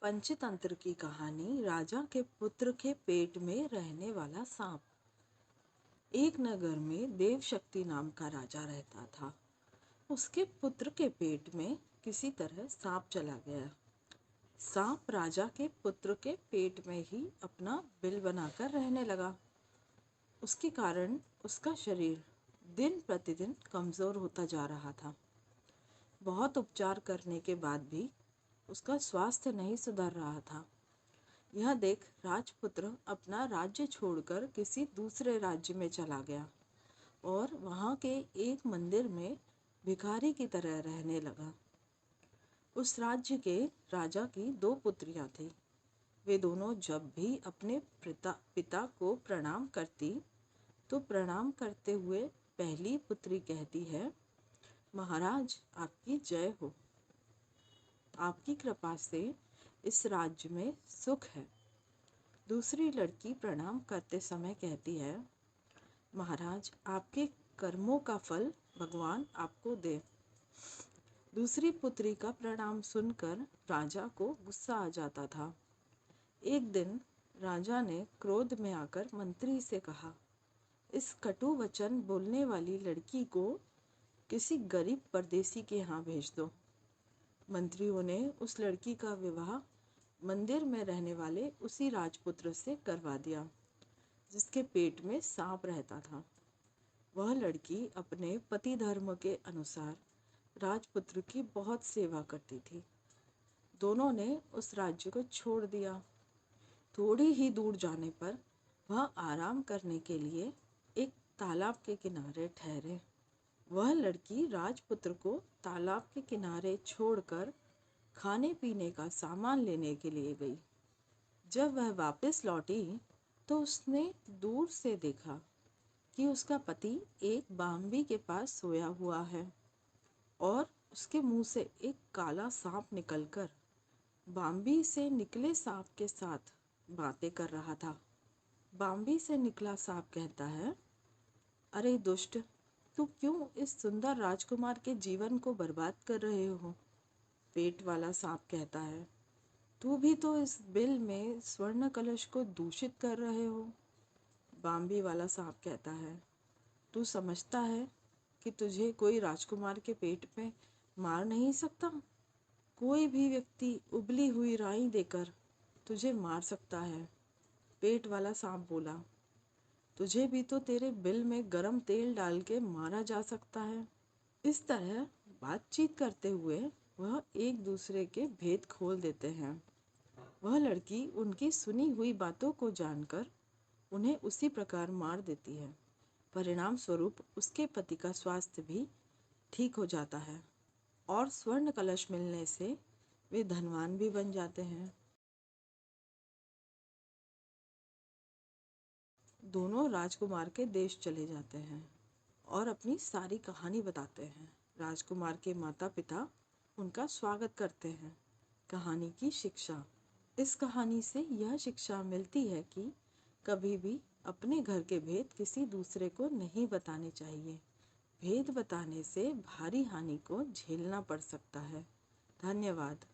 पंचतंत्र की कहानी राजा के पुत्र के पेट में रहने वाला सांप। एक नगर में देवशक्ति नाम का राजा रहता था। उसके पुत्र के पेट में किसी तरह सांप चला गया। सांप राजा के पुत्र के पेट में ही अपना बिल बनाकर रहने लगा। उसके कारण उसका शरीर दिन प्रतिदिन कमजोर होता जा रहा था। बहुत उपचार करने के बाद भी उसका स्वास्थ्य नहीं सुधर रहा था। यह देख राजपुत्र अपना राज्य छोड़कर किसी दूसरे राज्य में चला गया और वहाँ के एक मंदिर में भिखारी की तरह रहने लगा। उस राज्य के राजा की दो पुत्रियां थीं। वे दोनों जब भी अपने पिता को प्रणाम करती तो प्रणाम करते हुए पहली पुत्री कहती है, महाराज आपकी जय हो, आपकी कृपा से इस राज्य में सुख है। दूसरी लड़की प्रणाम करते समय कहती है, महाराज आपके कर्मों का फल भगवान आपको दे। दूसरी पुत्री का प्रणाम सुनकर राजा को गुस्सा आ जाता था। एक दिन राजा ने क्रोध में आकर मंत्री से कहा, इस कटु वचन बोलने वाली लड़की को किसी गरीब परदेसी के यहाँ भेज दो। मंत्रियों ने उस लड़की का विवाह मंदिर में रहने वाले उसी राजपुत्र से करवा दिया जिसके पेट में सांप रहता था। वह लड़की अपने पति धर्म के अनुसार राजपुत्र की बहुत सेवा करती थी। दोनों ने उस राज्य को छोड़ दिया। थोड़ी ही दूर जाने पर वह आराम करने के लिए एक तालाब के किनारे ठहरे। वह लड़की राजपुत्र को तालाब के किनारे छोड़कर खाने पीने का सामान लेने के लिए गई। जब वह वापस लौटी तो उसने दूर से देखा कि उसका पति एक बाम्बी के पास सोया हुआ है और उसके मुंह से एक काला सांप निकलकर बाम्बी से निकले सांप के साथ बातें कर रहा था। बाम्बी से निकला सांप कहता है, अरे दुष्ट, तू क्यों इस सुंदर राजकुमार के जीवन को बर्बाद कर रहे हो? पेट वाला सांप कहता है, तू भी तो इस बिल में स्वर्ण कलश को दूषित कर रहे हो। बाम्बी वाला सांप कहता है, तू समझता है कि तुझे कोई राजकुमार के पेट में मार नहीं सकता? कोई भी व्यक्ति उबली हुई राई देकर तुझे मार सकता है। पेट वाला सांप बोला, तुझे भी तो तेरे बिल में गरम तेल डाल के मारा जा सकता है। इस तरह बातचीत करते हुए वह एक दूसरे के भेद खोल देते हैं। वह लड़की उनकी सुनी हुई बातों को जानकर उन्हें उसी प्रकार मार देती है। परिणाम स्वरूप उसके पति का स्वास्थ्य भी ठीक हो जाता है और स्वर्ण कलश मिलने से वे धनवान भी बन जाते हैं। दोनों राजकुमार के देश चले जाते हैं और अपनी सारी कहानी बताते हैं। राजकुमार के माता पिता उनका स्वागत करते हैं। कहानी की शिक्षा। इस कहानी से यह शिक्षा मिलती है कि कभी भी अपने घर के भेद किसी दूसरे को नहीं बताने चाहिए। भेद बताने से भारी हानि को झेलना पड़ सकता है। धन्यवाद।